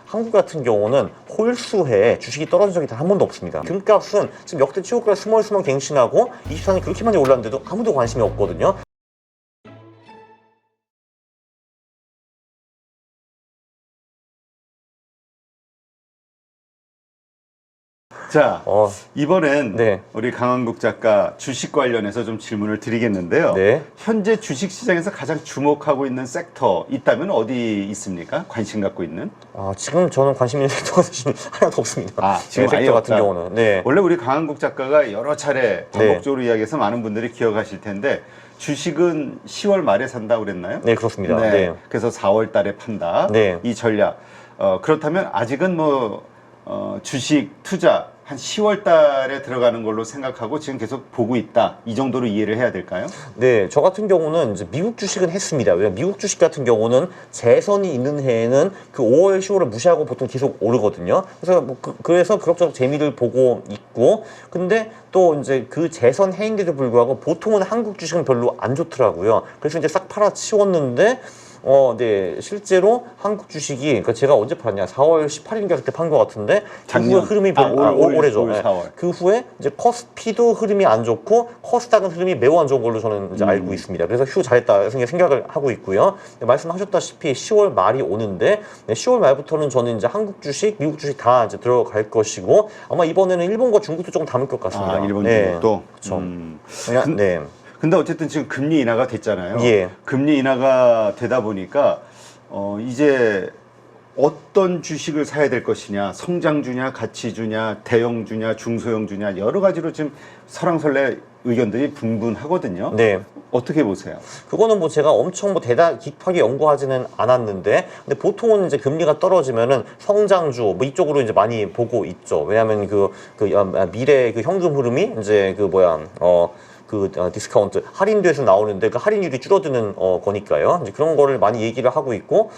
한국 같은 경우는 홀수에 주식이 떨어진 적이 단 한 번도 없습니다. 금값은 지금 역대 최고가 스멀스멀 갱신하고 24년에 그렇게 많이 올랐는데도 아무도 관심이 없거든요. 자, 이번엔 네. 우리 강한국 작가 주식 관련해서 좀 질문을 드리겠는데요. 네. 현재 주식 시장에서 가장 주목하고 있는 섹터 있다면 어디 있습니까? 관심 갖고 있는? 지금 저는 관심 있는 섹터가 사실 하나도 없습니다. 지금 섹터 같은 경우는. 네. 원래 우리 강한국 작가가 여러 차례 반복적으로 이야기해서 많은 분들이 기억하실 텐데 주식은 10월 말에 산다고 그랬나요? 네, 그렇습니다. 네. 네. 그래서 4월 달에 판다. 네. 이 전략. 그렇다면 아직은 주식 투자 한 10월 달에 들어가는 걸로 생각하고 지금 계속 보고 있다. 이 정도로 이해를 해야 될까요? 네, 저 같은 경우는 이제 미국 주식은 했습니다. 왜냐면 미국 주식 같은 경우는 재선이 있는 해에는 그 5월, 10월을 무시하고 보통 계속 오르거든요. 그래서 그래서 그럭저럭 재미를 보고 있고, 근데 또 이제 그 재선 해인데도 불구하고 보통은 한국 주식은 별로 안 좋더라고요. 그래서 이제 싹 팔아치웠는데. 네, 실제로 한국 주식이, 그러니까 제가 언제 팔았냐, 4월 18일인가 그때 판 것 같은데, 작년. 그 후에 흐름이 올해죠. 올 4월. 그 후에 이제 커스피도 흐름이 안 좋고, 커스닥은 흐름이 매우 안 좋은 걸로 저는 이제 알고 있습니다. 그래서 휴 잘했다 생각을 하고 있고요. 네, 말씀하셨다시피 10월 말이 오는데, 네, 10월 말부터는 저는 이제 한국 주식, 미국 주식 다 이제 들어갈 것이고, 아마 이번에는 일본과 중국도 조금 담을 것 같습니다. 일본, 네. 중국도? 그렇죠. 네. 근데 어쨌든 지금 금리 인하가 됐잖아요. 예. 금리 인하가 되다 보니까 이제 어떤 주식을 사야 될 것이냐, 성장주냐, 가치주냐, 대형주냐, 중소형주냐 여러 가지로 지금 설왕설래 의견들이 분분하거든요. 네. 어떻게 보세요? 그거는 뭐 제가 엄청 뭐 깊하게 연구하지는 않았는데, 근데 보통은 이제 금리가 떨어지면은 성장주 뭐 이쪽으로 이제 많이 보고 있죠. 왜냐하면 미래 그 현금 흐름이 이제 디스카운트 할인돼서 나오는데 그 할인율이 줄어드는 거니까요. 이제 그런 거를 많이 얘기를 하고 있고,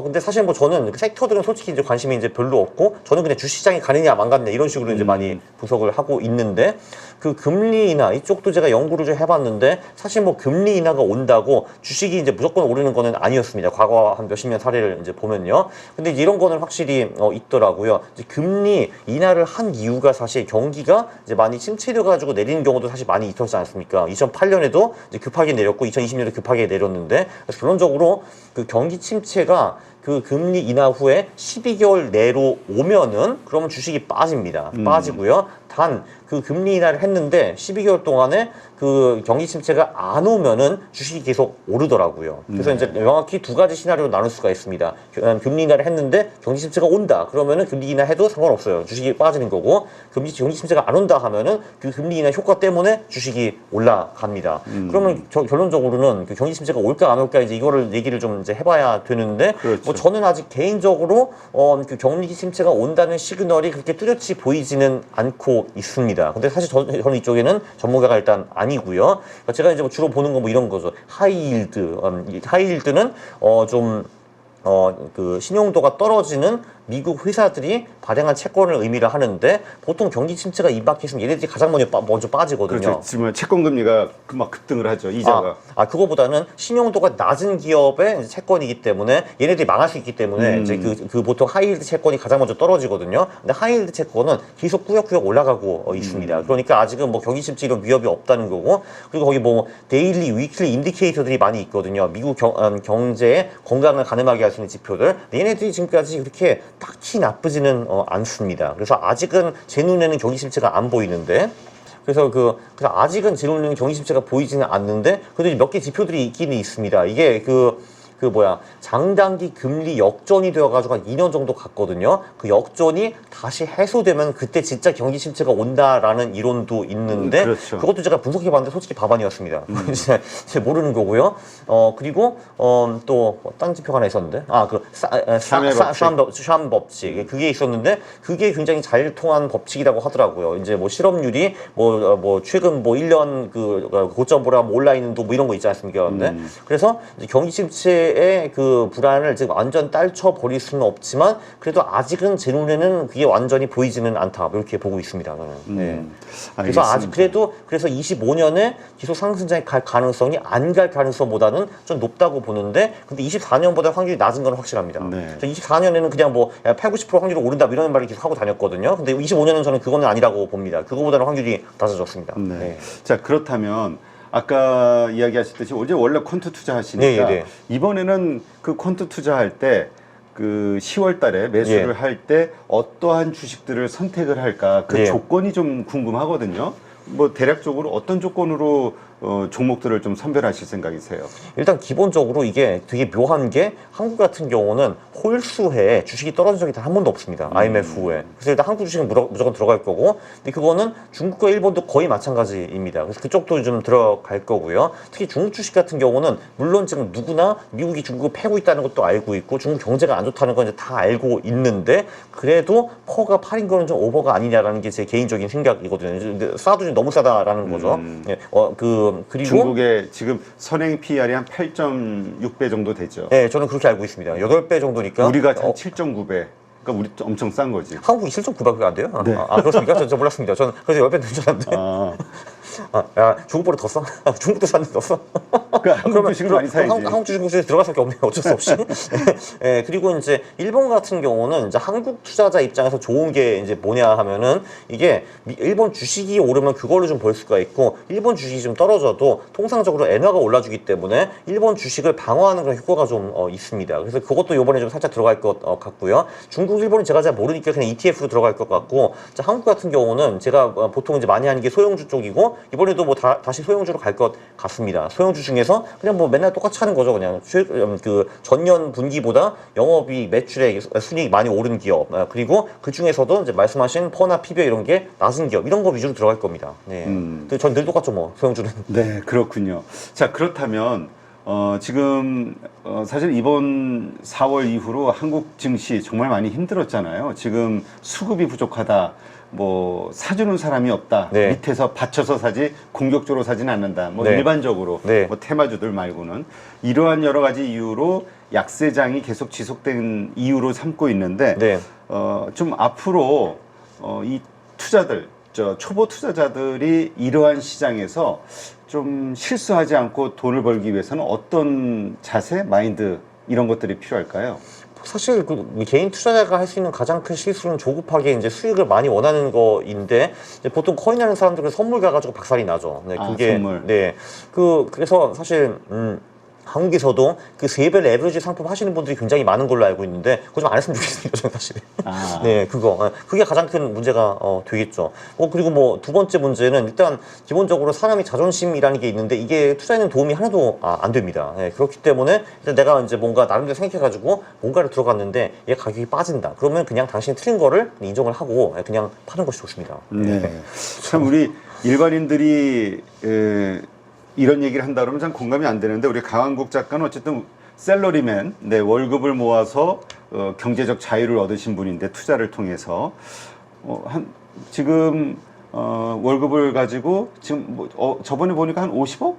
근데 사실 뭐 저는 그 섹터들은 솔직히 이제 관심이 이제 별로 없고, 저는 그냥 주식시장에 가느냐 안 가느냐 이런 식으로 이제 많이 분석을 하고 있는데, 그 금리 인하 이쪽도 제가 연구를 좀 해봤는데, 사실 뭐 금리 인하가 온다고 주식이 이제 무조건 오르는 거는 아니었습니다. 과거 한 몇십 년 사례를 이제 보면요. 근데 이제 이런 거는 확실히 있더라고요. 이제 금리 인하를 한 이유가 사실 경기가 이제 많이 침체돼 가지고 내리는 경우도 사실 많이 있었지 않습니까? 2008년에도 이제 급하게 내렸고 2020년에도 급하게 내렸는데, 결론적으로 그 경기 침체가 그 금리 인하 후에 12개월 내로 오면은 그러면 주식이 빠집니다. 빠지고요. 단 그 금리 인하를 했는데 12개월 동안에 그 경기 침체가 안 오면은 주식이 계속 오르더라고요. 그래서 이제 명확히 두 가지 시나리오로 나눌 수가 있습니다. 금리 인하를 했는데 경기 침체가 온다. 그러면은 금리 인하 해도 상관없어요. 주식이 빠지는 거고, 경기 침체가 안 온다 하면은 그 금리 인하 효과 때문에 주식이 올라갑니다. 그러면 결론적으로는 그 경기 침체가 올까 안 올까 이제 이거를 얘기를 좀 이제 해봐야 되는데, 그렇죠. 뭐 저는 아직 개인적으로 그 경기 침체가 온다는 시그널이 그렇게 뚜렷이 보이지는 않고 있습니다. 근데 사실 저는 이쪽에는 전문가가 일단 아니고요. 그러니까 제가 이제 뭐 주로 보는 거 뭐 이런 거죠. 하이힐드. 하이힐드는 그 신용도가 떨어지는 미국 회사들이 발행한 채권을 의미를 하는데, 보통 경기 침체가 임박했으면 얘네들이 가장 먼저 빠지거든요. 그렇죠. 지금 채권 금리가 막 급등을 하죠. 이자가. 그거보다는 신용도가 낮은 기업의 채권이기 때문에 얘네들이 망할 수 있기 때문에 이제 그 보통 하이힐드 채권이 가장 먼저 떨어지거든요. 근데 하이힐드 채권은 계속 꾸역꾸역 올라가고 있습니다. 그러니까 아직은 뭐 경기 침체 이런 위협이 없다는 거고, 그리고 거기 뭐 데일리, 위클리 인디케이터들이 많이 있거든요. 미국 경제의 건강을 가늠하게 할 수 있는 지표들. 얘네들이 지금까지 그렇게 딱히 나쁘지는 않습니다. 그래서 아직은 제 눈에는 경기 침체가 안 보이는데, 그래서 아직은 제 눈에는 경기 침체가 보이지는 않는데, 그래도 몇 개 지표들이 있기는 있습니다. 이게 장단기 금리 역전이 되어가지고 한 2년 정도 갔거든요. 그 역전이 다시 해소되면 그때 진짜 경기 침체가 온다라는 이론도 있는데, 그렇죠. 그것도 제가 분석해봤는데 솔직히 바반이었습니다. 이제 모르는 거고요. 그리고 또 딴 지표가 하나 있었는데, 샴 법칙. 그게 있었는데, 그게 굉장히 잘 통한 법칙이라고 하더라고요. 이제 뭐 실업률이 최근 1년 고점 보라 올라 있는 뭐 이런 거 있지 않습니까? 그래서 이제 경기 침체 미래의 그 불안을 지금 완전 딸쳐 버릴 수는 없지만 그래도 아직은 제 눈에는 그게 완전히 보이지는 않다. 뭐 이렇게 보고 있습니다. 저는. 네. 그래서 아직 그래도 그래서 25년에 지속 상승장에 갈 가능성이 안 갈 가능성보다는 좀 높다고 보는데 근데 24년보다 확률이 낮은 건 확실합니다. 네. 24년에는 그냥 뭐 8, 90% 확률로 오른다 이런 말을 계속 하고 다녔거든요. 근데 25년은 저는 그거는 아니라고 봅니다. 그거보다는 확률이 낮아졌습니다. 네. 네. 자, 그렇다면 아까 이야기하셨듯이 어제 원래 퀀트 투자하시니까 네. 이번에는 그 퀀트 투자할 때 그 10월 달에 매수를 예. 할 때 어떠한 주식들을 선택을 할까 그 예. 조건이 좀 궁금하거든요. 뭐 대략적으로 어떤 조건으로 종목들을 좀 선별하실 생각이세요? 일단 기본적으로 이게 되게 묘한 게 한국 같은 경우는 홀수해 주식이 떨어진 적이 단 한 번도 없습니다. IMF 후에. 그래서 일단 한국 주식은 무조건 들어갈 거고 근데 그거는 중국과 일본도 거의 마찬가지입니다. 그래서 그쪽도 좀 들어갈 거고요. 특히 중국 주식 같은 경우는 물론 지금 누구나 미국이 중국을 패고 있다는 것도 알고 있고 중국 경제가 안 좋다는 건 이제 다 알고 있는데 그래도 퍼가 8인 거는 좀 오버가 아니냐라는 게 제 개인적인 생각이거든요. 근데 싸도 좀 너무 싸다라는 거죠. 예, 그리고 중국의 지금 선행 PER이 한 8.6배 정도 되죠. 네, 저는 그렇게 알고 있습니다. 8배 정도니까. 우리가 한 7.9배. 그러니까 우리 엄청 싼 거지. 한국이 7.9배가 안 돼요? 네. 그렇습니까? 저 몰랐습니다. 저는 그래서 10배 된 줄 알았는데. 아, 야, 중국보다 더 싸? 중국도 쌌는데 더 싸? 그러니까 한국 주식을 많이 사야지. 한국 주식에 들어갈 수밖에 없네요. 어쩔 수 없이. 예, 그리고 이제 일본 같은 경우는 이제 한국 투자자 입장에서 좋은 게 이제 뭐냐 하면은 이게 일본 주식이 오르면 그걸로 좀 벌 수가 있고 일본 주식이 좀 떨어져도 통상적으로 엔화가 올라주기 때문에 일본 주식을 방어하는 그런 효과가 좀 있습니다. 그래서 그것도 이번에 좀 살짝 들어갈 것 같고요. 중국, 일본은 제가 잘 모르니까 그냥 ETF로 들어갈 것 같고 자, 한국 같은 경우는 제가 보통 이제 많이 하는 게 소형주 쪽이고 이번에도 뭐 다시 소형주로 갈 것 같습니다. 소형주 중에서 그냥 뭐 맨날 똑같이 하는 거죠. 그냥 그 전년 분기보다 영업이 매출의 순이익이 많이 오른 기업 그리고 그 중에서도 이제 말씀하신 퍼나 PB 이런 게 낮은 기업 이런 거 위주로 들어갈 겁니다. 네. 전 늘 똑같죠 뭐 소형주는. 네, 그렇군요. 자, 그렇다면 지금 사실 이번 4월 이후로 한국 증시 정말 많이 힘들었잖아요. 지금 수급이 부족하다. 뭐 사주는 사람이 없다. 네. 밑에서 받쳐서 사지 공격적으로 사지는 않는다. 뭐 네. 일반적으로 네. 뭐 테마주들 말고는 이러한 여러 가지 이유로 약세장이 계속 지속된 이유로 삼고 있는데 네. 좀 앞으로 이 투자들 초보 투자자들이 이러한 시장에서 좀 실수하지 않고 돈을 벌기 위해서는 어떤 자세, 마인드 이런 것들이 필요할까요? 사실 그 개인 투자자가 할 수 있는 가장 큰 실수는 조급하게 이제 수익을 많이 원하는 거인데 이제 보통 코인하는 사람들은 선물 가가지고 박살이 나죠. 네, 그게 선물. 네, 그래서 사실 한국에서도 그 3배 레버리지 상품 하시는 분들이 굉장히 많은 걸로 알고 있는데 그거 좀 안 했으면 좋겠습니다. 저는 사실. 네, 그게 가장 큰 문제가 되겠죠. 그리고 뭐 두 번째 문제는 일단 기본적으로 사람이 자존심이라는 게 있는데 이게 투자에는 도움이 하나도 안 됩니다. 네, 그렇기 때문에 일단 내가 이제 뭔가 나름대로 생각해가지고 뭔가를 들어갔는데 얘 가격이 빠진다. 그러면 그냥 당신이 틀린 거를 인정을 하고 그냥 파는 것이 좋습니다. 네. 참 우리 일반인들이 이런 얘기를 한다 그러면 참 공감이 안 되는데 우리 강한국 작가는 어쨌든 샐러리맨, 네, 월급을 모아서 경제적 자유를 얻으신 분인데 투자를 통해서 지금 월급을 가지고 지금 뭐, 저번에 보니까 한 50억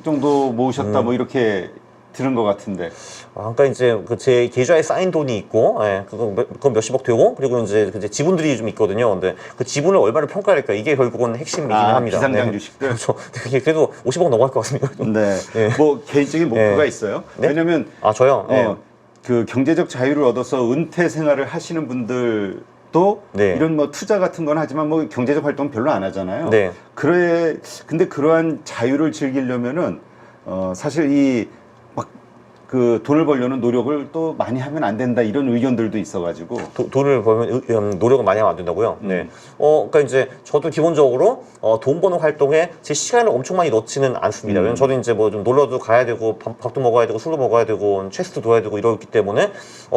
정도 모으셨다 뭐 이렇게 들은 것 같은데. 그러니까 이제 제 계좌에 쌓인 돈이 있고, 예, 그건 몇십억 되고, 그리고 이제 지분들이 좀 있거든요. 근데 그 지분을 얼마를 평가할까 이게 결국은 핵심이긴 합니다. 비상장 네. 주식들. 그렇죠. 그래도 50억 넘어갈 것 같습니다. 네. 네. 뭐 개인적인 목표가 네. 있어요. 네? 왜냐면 저요. 네. 그 경제적 자유를 얻어서 은퇴 생활을 하시는 분들도 네. 이런 뭐 투자 같은 건 하지만 뭐 경제적 활동 별로 안 하잖아요. 네. 근데 그러한 자유를 즐기려면은 사실 그 돈을 벌려는 노력을 또 많이 하면 안 된다 이런 의견들도 있어가지고 돈을 벌면 노력을 많이 하면 안 된다고요? 네. 그러니까 이제 저도 기본적으로 돈 버는 활동에 제 시간을 엄청 많이 넣지는 않습니다. 왜냐면 저도 이제 뭐 좀 놀러도 가야 되고 밥도 먹어야 되고 술도 먹어야 되고 체스도 둬야 되고 이러기 때문에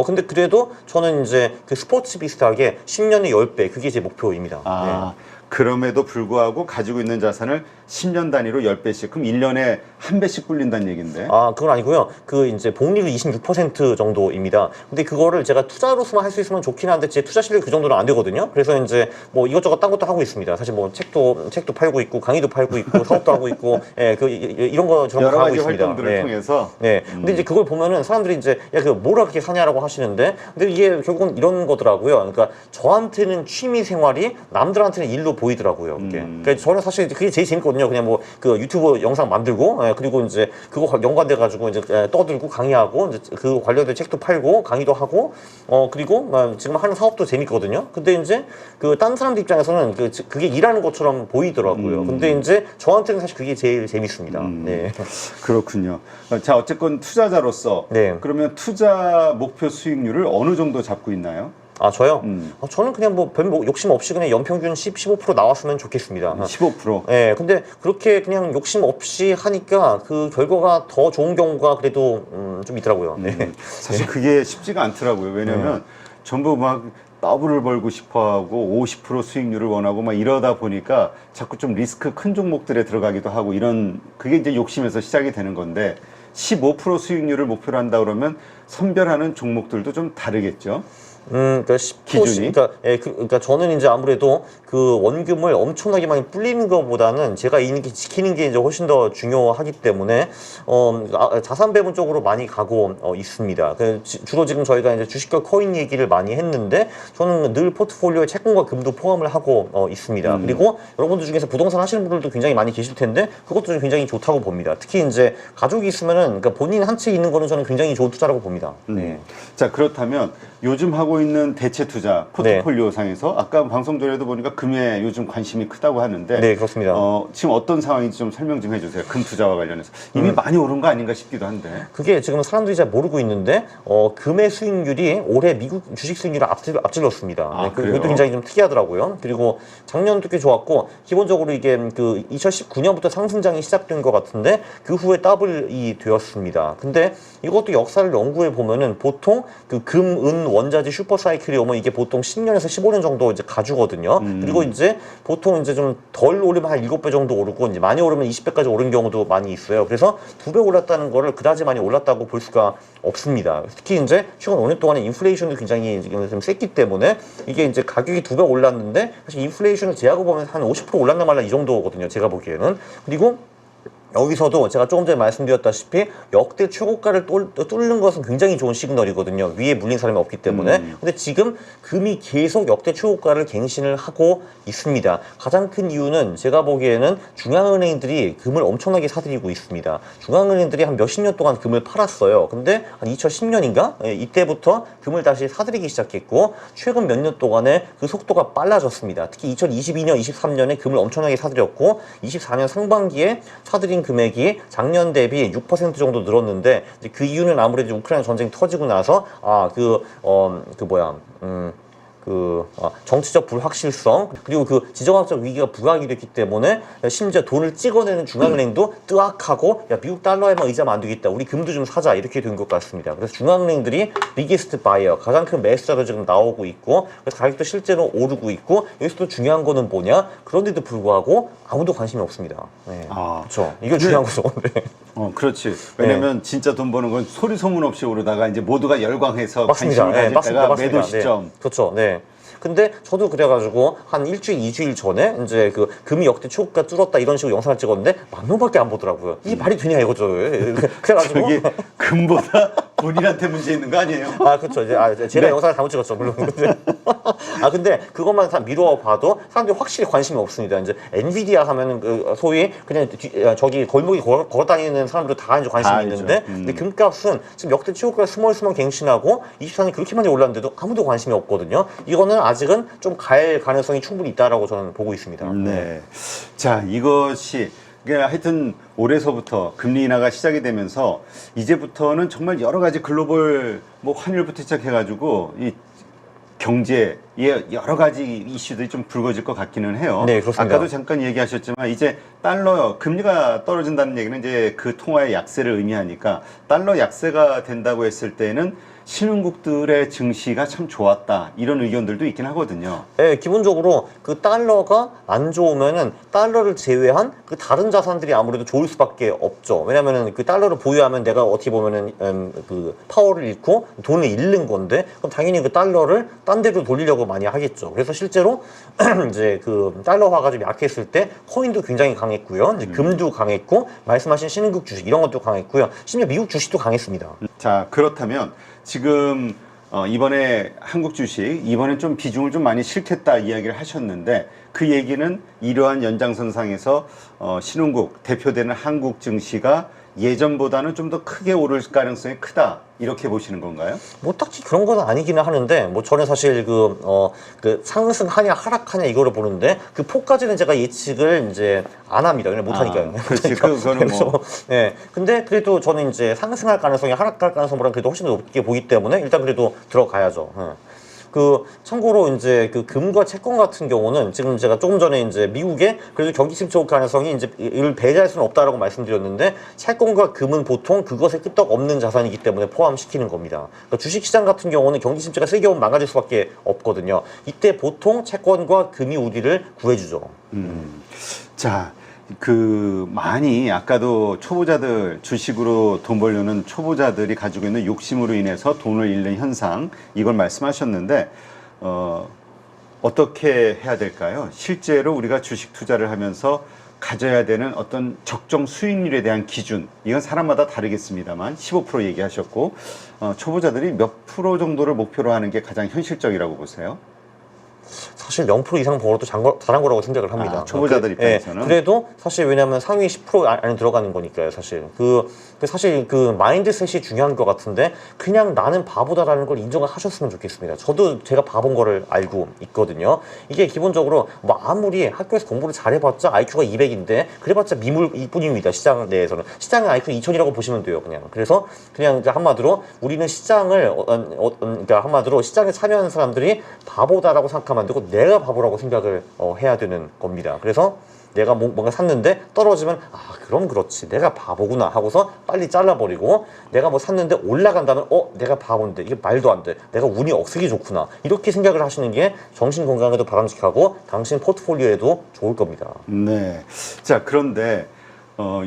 근데 그래도 저는 이제 그 스포츠 비슷하게 10년에 10배 그게 제 목표입니다. 그럼에도 불구하고 가지고 있는 자산을 10년 단위로 10배씩, 그럼 1년에 한 배씩 불린다는 얘긴데. 아, 그건 아니고요. 그 이제 복리율 26% 정도입니다. 근데 그거를 제가 투자로서만 할 수 있으면 좋긴 한데 제 투자 실력이 그 정도는 안 되거든요. 그래서 이제 뭐 이것저것 딴 것도 하고 있습니다. 사실 뭐 책도 팔고 있고 강의도 팔고 있고 사업도 하고 있고 예, 이런 거 저런 여러 거 하고 가지 있습니다. 활동들을 네. 통해서. 네. 근데 이제 그걸 보면은 사람들이 이제 야, 그 뭐라 그렇게 사냐라고 하시는데 근데 이게 결국은 이런 거더라고요. 그러니까 저한테는 취미 생활이 남들한테는 일로 보이더라고요. 그게. 그러니까 저는 사실 그게 제일 재밌거든요. 그냥 뭐 그 유튜브 영상 만들고 예, 그리고 이제 그거 연관돼 가지고 이제 떠들고 강의하고 이제 그 관련된 책도 팔고 강의도 하고 그리고 지금 하는 사업도 재밌거든요. 근데 이제 그 딴 사람들 입장에서는 그게 일하는 것처럼 보이더라고요. 근데 이제 저한테는 사실 그게 제일 재밌습니다. 네. 그렇군요. 자, 어쨌건 투자자로서 네. 그러면 투자 목표 수익률을 어느 정도 잡고 있나요? 아, 저요? 저는 그냥 뭐 별 욕심 없이 그냥 연평균 15% 나왔으면 좋겠습니다. 15%. 네, 근데 그렇게 그냥 욕심 없이 하니까 그 결과가 더 좋은 경우가 그래도 좀 있더라고요. 네. 사실 그게 쉽지가 않더라고요. 왜냐면 전부 막 더블을 벌고 싶어하고 50% 수익률을 원하고 막 이러다 보니까 자꾸 좀 리스크 큰 종목들에 들어가기도 하고 이런 그게 이제 욕심에서 시작이 되는 건데 15% 수익률을 목표로 한다 그러면 선별하는 종목들도 좀 다르겠죠. 그러니까 10%, 기준이? 그러니까 저는 이제 아무래도 그 원금을 엄청나게 많이 불리는 것보다는 제가 지키는 게 이제 훨씬 더 중요하기 때문에 자산 배분 쪽으로 많이 가고 있습니다. 주로 지금 저희가 이제 주식과 코인 얘기를 많이 했는데 저는 늘 포트폴리오에 채권과 금도 포함을 하고 있습니다. 그리고 여러분들 중에서 부동산 하시는 분들도 굉장히 많이 계실 텐데 그것도 굉장히 좋다고 봅니다. 특히 이제 가족이 있으면은 그러니까 본인 한 채 있는 거는 저는 굉장히 좋은 투자라고 봅니다. 네. 자, 그렇다면 요즘 하고 있는 대체 투자 포트폴리오 상에서 아까 방송 전에도 보니까 금에 요즘 관심이 크다고 하는데 네, 그렇습니다. 지금 어떤 상황인지 좀 설명 좀 해주세요. 금 투자와 관련해서 이미 많이 오른 거 아닌가 싶기도 한데. 그게 지금 사람들이 잘 모르고 있는데 금의 수익률이 올해 미국 주식 수익률을 앞질렀습니다. 아, 네, 그래요? 그것도 굉장히 좀 특이하더라고요. 그리고 작년도 꽤 좋았고 기본적으로 이게 그 2019년부터 상승장이 시작된 것 같은데 그 후에 더블이 되었습니다. 근데 이것도 역사를 연구해 보면은 보통 그 금, 은, 원자재 슈퍼 사이클이 오면 이게 보통 10년에서 15년 정도 이제 가주거든요. 그리고 이제 보통 이제 좀 덜 오르면 한 7배 정도 오르고 이제 많이 오르면 20배까지 오른 경우도 많이 있어요. 그래서 2배 올랐다는 거를 그다지 많이 올랐다고 볼 수가 없습니다. 특히 이제 최근 5년 동안에 인플레이션도 굉장히 지금 좀 셌기 때문에 이게 이제 가격이 2배 올랐는데 사실 인플레이션을 제하고 보면 한 50% 올랐나 말라 이 정도거든요. 제가 보기에는. 그리고 여기서도 제가 조금 전에 말씀드렸다시피 역대 최고가를 뚫는 것은 굉장히 좋은 시그널이거든요. 위에 물린 사람이 없기 때문에. 근데 지금 금이 계속 역대 최고가를 갱신을 하고 있습니다. 가장 큰 이유는 제가 보기에는 중앙은행들이 금을 엄청나게 사들이고 있습니다. 중앙은행들이 한 몇십 년 동안 금을 팔았어요. 근데 한 2010년인가? 이때부터 금을 다시 사들이기 시작했고 최근 몇 년 동안에 그 속도가 빨라졌습니다. 특히 2022년, 23년에 금을 엄청나게 사들였고 24년 상반기에 사들인 금액이 작년 대비 6% 정도 늘었는데 이제 그 이유는 아무래도 우크라이나 전쟁이 터지고 나서 정치적 불확실성 그리고 그 지정학적 위기가 부각이 됐기 때문에 심지어 돈을 찍어내는 중앙은행도 뜨악하고 야 미국 달러에만 의지하면 안 되겠다 우리 금도 좀 사자 이렇게 된 것 같습니다. 그래서 중앙은행들이 비기스트 바이어 가장 큰 매수자로 지금 나오고 있고 그래서 가격도 실제로 오르고 있고 여기서 또 중요한 거는 뭐냐 그런데도 불구하고 아무도 관심이 없습니다. 네. 그렇죠. 이게 중요한 거죠. 네. 그렇지. 왜냐면 진짜 돈 버는 건 소리 소문 없이 오르다가 이제 모두가 열광해서 맞습니다. 관심을 가질 때가 맞습니다. 매도 시점. 네. 그렇죠. 네. 근데 저도 그래가지고 한 일주일, 2주일 전에 이제 그 금이 역대 최고가 뚫었다 이런 식으로 영상을 찍었는데 10,000명밖에 안 보더라고요. 이게 말이 되냐 이거죠. 그래가지고 저기 금보다 본인한테 문제 있는 거 아니에요? 그렇죠. 이제 제가 영상을 잘못 찍었죠, 물론. 근데 그것만 다 미루어 봐도 사람들이 확실히 관심이 없습니다. 이제 엔비디아 하면은 소위 그냥 저기 골목에 걸어 다니는 사람들 다 이제 관심이 다 있는데, 알죠. 근데 금값은 지금 역대 최고가 스멀스멀 갱신하고 24년이 그렇게 많이 올랐는데도 아무도 관심이 없거든요. 이거는 아직은 좀 갈 가능성이 충분히 있다라고 저는 보고 있습니다. 네. 자, 이것이 하여튼 올해서부터 금리 인하가 시작이 되면서 이제부터는 정말 여러 가지 글로벌 뭐 환율부터 시작해가지고 이 경제에 여러 가지 이슈들이 좀 불거질 것 같기는 해요. 네, 그렇습니다. 아까도 잠깐 얘기하셨지만 이제 달러 금리가 떨어진다는 얘기는 이제 그 통화의 약세를 의미하니까 달러 약세가 된다고 했을 때는 신흥국들의 증시가 참 좋았다 이런 의견들도 있긴 하거든요. 예, 기본적으로 그 달러가 안 좋으면은 달러를 제외한 그 다른 자산들이 아무래도 좋을 수밖에 없죠. 왜냐면은 그 달러를 보유하면 내가 어떻게 보면은 그 파워를 잃고 돈을 잃는 건데 그럼 당연히 그 달러를 딴 데로 돌리려고 많이 하겠죠. 그래서 실제로 이제 그 달러화가 좀 약했을 때 코인도 굉장히 강했고요. 이제 금도 강했고 말씀하신 신흥국 주식 이런 것도 강했고요. 심지어 미국 주식도 강했습니다. 자, 그렇다면 지금 이번에 한국 주식 이번엔 좀 비중을 좀 많이 싫겠다 이야기를 하셨는데 그 얘기는 이러한 연장선상에서 신흥국 대표되는 한국 증시가 예전보다는 좀 더 크게 오를 가능성이 크다 이렇게 보시는 건가요? 뭐 딱히 그런 건 아니기는 하는데 뭐 저는 사실 그 상승하냐 하락하냐 이거를 보는데 그 폭까지는 제가 예측을 이제 안 합니다. 그냥 못 하니까요. 그렇지. 그거는 뭐. 예. 근데 그래도 저는 이제 상승할 가능성이 하락할 가능성보다는 그래도 훨씬 더 높게 보기 때문에 일단 그래도 들어가야죠. 예. 그 참고로 이제 그 금과 채권 같은 경우는 지금 제가 조금 전에 이제 미국에 그래도 경기 침체 올 가능성이 이제 이를 배제할 수는 없다라고 말씀드렸는데 채권과 금은 보통 그것에 끄떡 없는 자산이기 때문에 포함시키는 겁니다. 그러니까 주식시장 같은 경우는 경기 침체가 세게 오면 망가질 수밖에 없거든요. 이때 보통 채권과 금이 우리를 구해주죠. 자, 그 많이 아까도 초보자들 주식으로 돈 벌려는 초보자들이 가지고 있는 욕심으로 인해서 돈을 잃는 현상 이걸 말씀하셨는데 어떻게 해야 될까요? 실제로 우리가 주식 투자를 하면서 가져야 되는 어떤 적정 수익률에 대한 기준 이건 사람마다 다르겠습니다만 15% 얘기하셨고 초보자들이 몇 프로 정도를 목표로 하는 게 가장 현실적이라고 보세요? 사실 0% 이상 벌어도 잘한 거라고 생각을 합니다. 초보자들 입장에서는. 그래도 사실 왜냐하면 상위 10% 안에 들어가는 거니까요. 사실 사실 그 마인드셋이 중요한 것 같은데 그냥 나는 바보다라는 걸 인정을 하셨으면 좋겠습니다. 저도 제가 바본 거를 알고 있거든요. 이게 기본적으로 뭐 아무리 학교에서 공부를 잘해봤자 IQ가 200인데 그래봤자 미물일 뿐입니다. 시장 내에서는 시장의 IQ 2000이라고 보시면 돼요. 그래서 그냥 한마디로 우리는 시장을 그러니까 한마디로 시장에 참여하는 사람들이 바보다라고 생각하면 안 되고 내가 바보라고 생각을 해야 되는 겁니다. 그래서 내가 뭔가 샀는데 떨어지면 그럼 그렇지 내가 바보구나 하고서 빨리 잘라버리고 내가 뭐 샀는데 올라간다면 내가 바본데 이게 말도 안 돼 내가 운이 억세게 좋구나 이렇게 생각을 하시는 게 정신 건강에도 바람직하고 당신 포트폴리오에도 좋을 겁니다. 네. 자, 그런데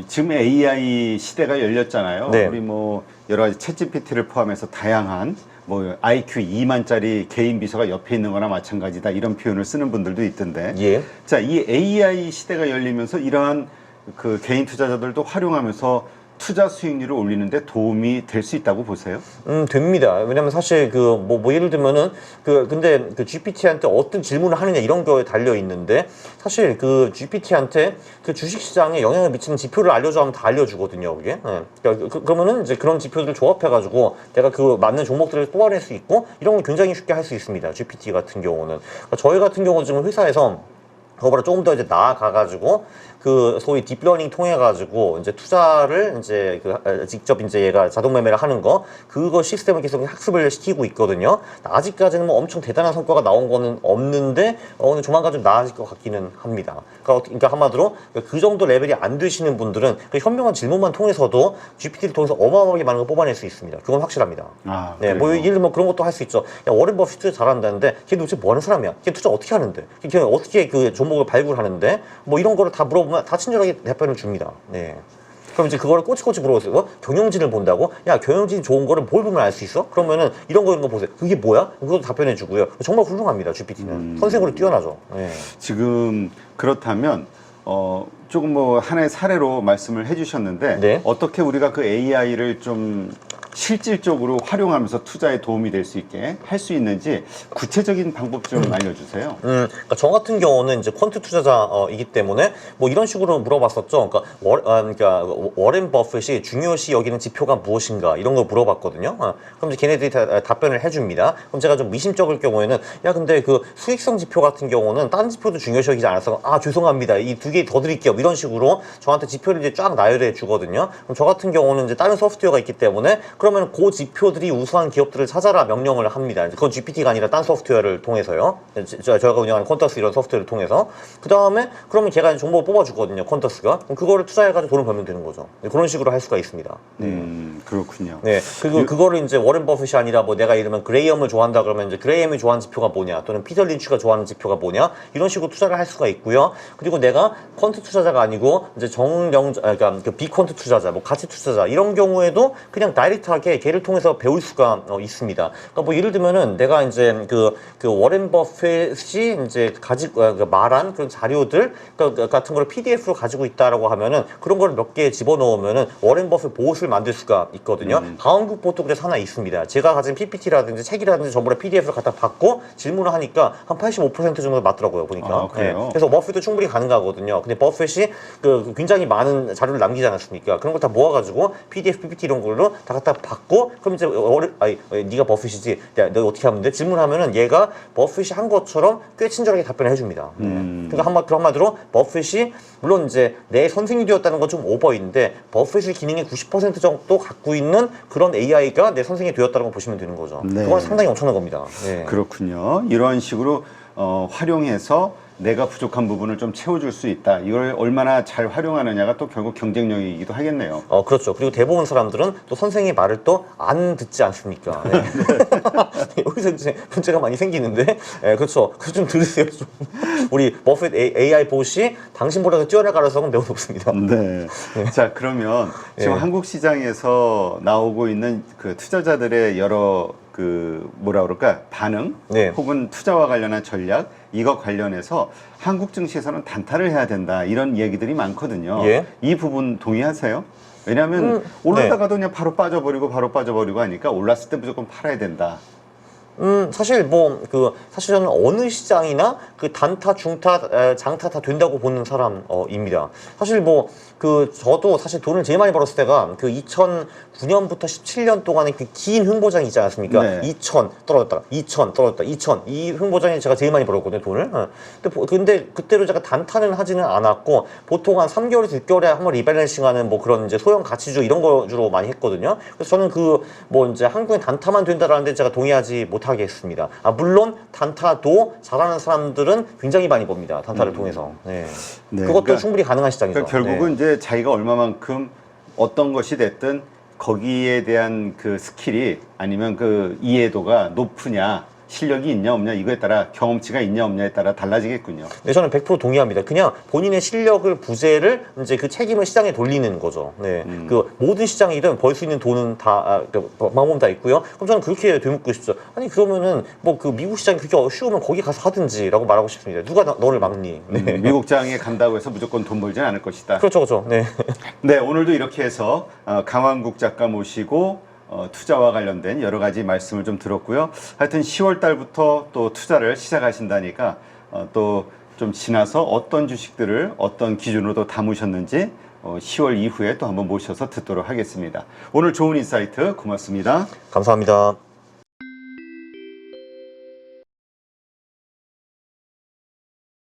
지금 AI 시대가 열렸잖아요. 네. 우리 뭐 여러 가지 챗GPT를 포함해서 다양한 뭐 IQ 2만짜리 개인 비서가 옆에 있는 거나 마찬가지다 이런 표현을 쓰는 분들도 있던데. 예. 자, 이 AI 시대가 열리면서 이러한 그 개인 투자자들도 활용하면서 투자 수익률을 올리는데 도움이 될 수 있다고 보세요? 됩니다. 왜냐면 사실 뭐 예를 들면은 근데 그 GPT한테 어떤 질문을 하느냐 이런 거에 달려 있는데 사실 그 GPT한테 그 주식 시장에 영향을 미치는 지표를 알려줘 하면 다 알려주거든요, 그게. 네. 그러니까 그러면은 이제 그런 지표들을 조합해가지고 내가 그 맞는 종목들을 뽑아낼 수 있고 이런 걸 굉장히 쉽게 할 수 있습니다. GPT 같은 경우는. 그러니까 저희 같은 경우는 지금 회사에서 그거보다 조금 더 이제 나아가가지고 그 소위 딥러닝 통해 가지고 이제 투자를 이제 직접 이제 얘가 자동 매매를 하는 거 그거 시스템을 계속 학습을 시키고 있거든요. 아직까지는 뭐 엄청 대단한 성과가 나온 거는 없는데 오늘 조만간 좀 나아질 것 같기는 합니다. 그러니까 한마디로 그 정도 레벨이 안 되시는 분들은 그 현명한 질문만 통해서도 GPT를 통해서 어마어마하게 많은 걸 뽑아낼 수 있습니다. 그건 확실합니다. 네, 뭐 예를 들면 그런 것도 할 수 있죠. 야, 워렌 버핏 투자 잘한다는데 걔 도대체 뭐 하는 사람이야? 걔 투자 어떻게 하는데? 걔 어떻게 그 종목을 발굴하는데? 뭐 이런 거를 다 물어보면 다 친절하게 답변을 줍니다. 네. 그럼 이제 그거를 꼬치꼬치 물어보세요. 경영진을 본다고? 야, 경영진이 좋은 거를 뭘 보면 알 수 있어? 그러면은 이런 거 보세요. 그게 뭐야? 그것도 답변해 주고요. 정말 훌륭합니다. GPT는. 선생으로 뛰어나죠. 네. 지금 그렇다면 조금 뭐 하나의 사례로 말씀을 해주셨는데 네. 어떻게 우리가 그 AI를 좀 실질적으로 활용하면서 투자에 도움이 될 수 있게 할 수 있는지 구체적인 방법 좀 알려주세요. 그러니까 저 같은 경우는 이제 퀀트 투자자이기 때문에 뭐 이런 식으로 물어봤었죠. 그러니까 워렌 버핏이 중요시 여기는 지표가 무엇인가 이런 걸 물어봤거든요. 그럼 이제 걔네들이 다 답변을 해줍니다. 그럼 제가 좀 미심쩍을 경우에는 야 근데 그 수익성 지표 같은 경우는 다른 지표도 중요시 여기지 않아서 죄송합니다. 이 2개 더 드릴게요. 이런 식으로 저한테 지표를 이제 쫙 나열해 주거든요. 그럼 저 같은 경우는 이제 다른 소프트웨어가 있기 때문에 그러면 그 지표들이 우수한 기업들을 찾아라 명령을 합니다. 그건 GPT가 아니라 딴 소프트웨어를 통해서요. 저희가 운영하는 퀀터스 이런 소프트웨어를 통해서. 그 다음에 그러면 걔가 정보를 뽑아주거든요. 퀀터스가. 그럼 그거를 투자해가지고 돈을 벌면 되는 거죠. 그런 식으로 할 수가 있습니다. 그렇군요. 네, 그리고 그거를 이제 워렌 버핏이 아니라 뭐 내가 이러면 그레이엄을 좋아한다 그러면 이제 그레이엄이 좋아하는 지표가 뭐냐, 또는 피터 린치가 좋아하는 지표가 뭐냐, 이런 식으로 투자를 할 수가 있고요. 그리고 내가 퀀트 투자자가 아니고 이제 그러니까 그 비퀀트 투자자, 뭐 가치 투자자 이런 경우에도 그냥 다이렉트하게 걔를 통해서 배울 수가 있습니다. 그러니까 뭐 예를 들면은 내가 이제 그 워렌 버핏이 이제 말한 그런 자료들 같은 걸 PDF로 가지고 있다라고 하면은 그런 걸 몇 개 집어넣으면은 워렌 버핏 보옷을 만들 수가 있거든요. 강원국보도 그래서 하나 있습니다. 제가 가진 PPT라든지 책이라든지 전부 다 PDF를 갖다 받고 질문을 하니까 한 85% 정도 맞더라고요, 보니까. 아, 그래요? 네. 그래서 버핏도 충분히 가능하거든요. 근데 버핏이 굉장히 많은 자료를 남기지 않았습니까? 그런 걸 다 모아가지고 PDF, PPT 이런 걸로 다 갖다 받고, 그럼 이제 네가 버핏이지, 야, 너 어떻게 하면 돼? 질문하면은 얘가 버핏이 한 것처럼 꽤 친절하게 답변을 해줍니다. 그러니까 한마디로 버핏이 물론 이제 내 선생님이 되었다는 건 좀 오버인데 버핏의 기능의 90% 정도 갖고 있는 그런 AI가 내 선생님이 되었다는 걸 보시면 되는 거죠. 네. 그건 상당히 엄청난 겁니다. 네. 그렇군요. 이러한 식으로 활용해서 내가 부족한 부분을 좀 채워줄 수 있다. 이걸 얼마나 잘 활용하느냐가 또 결국 경쟁력이기도 하겠네요. 그렇죠. 그리고 대부분 사람들은 또 선생의 말을 또 안 듣지 않습니까? 네. 여기서 이제 문제가 많이 생기는데, 네, 그렇죠. 그래서 좀 들으세요. 좀. 우리 버핏 AI 봇이 당신보다 뛰어날 가능성은 매우 높습니다. 네. 자, 그러면 지금 네. 한국 시장에서 나오고 있는 그 투자자들의 여러 그 뭐라 그럴까 반응 네. 혹은 투자와 관련한 전략 이거 관련해서 한국 증시에서는 단타를 해야 된다 이런 얘기들이 많거든요. 예. 이 부분 동의하세요? 왜냐하면 올랐다가도 그냥 바로 빠져버리고 하니까 올랐을 때 무조건 팔아야 된다. 사실 사실 저는 어느 시장이나 그 단타, 중타, 장타 다 된다고 보는 사람입니다. 사실 저도 사실 돈을 제일 많이 벌었을 때가 그 2009년부터 17년 동안의 그 긴 흥보장이 있지 않았습니까? 네. 2000 떨어졌다가 2000 떨어졌다, 2000 이 흥보장이 제가 제일 많이 벌었거든요, 돈을. 근데 그때로 제가 단타는 하지는 않았고 보통 한 3개월에서 6개월에 한 번 리밸런싱하는 뭐 그런 이제 소형 가치주 이런 거 주로 많이 했거든요. 그래서 저는 이제 한국에 단타만 된다라는데 제가 동의하지 못하겠습니다. 물론 단타도 잘하는 사람들은 굉장히 많이 봅니다. 단타를 통해서. 네. 네, 그것도 그러니까- 충분히 가능한 시장이죠. 그러니까 결국은 네. 이제 자기가 얼마만큼 어떤 것이 됐든 거기에 대한 그 스킬이 아니면 그 이해도가 높으냐 실력이 있냐 없냐 이거에 따라 경험치가 있냐 없냐에 따라 달라지겠군요. 네, 저는 100% 동의합니다. 그냥 본인의 실력을 부재를 이제 그 책임을 시장에 돌리는 거죠. 네, 그 모든 시장이든 벌 수 있는 돈은 방법 다 있고요. 그럼 저는 그렇게 되묻고 싶죠. 아니 그러면은 그 미국 시장이 그렇게 쉬우면 거기 가서 하든지라고 말하고 싶습니다. 누가 너를 막니? 네. 미국장에 간다고 해서 무조건 돈 벌지는 않을 것이다. 그렇죠. 네. 네, 오늘도 이렇게 해서 강환국 작가 모시고 투자와 관련된 여러 가지 말씀을 좀 들었고요. 하여튼 10월 달부터 또 투자를 시작하신다니까 또 좀 지나서 어떤 주식들을 어떤 기준으로 담으셨는지 10월 이후에 또 한번 모셔서 듣도록 하겠습니다. 오늘 좋은 인사이트 고맙습니다. 감사합니다.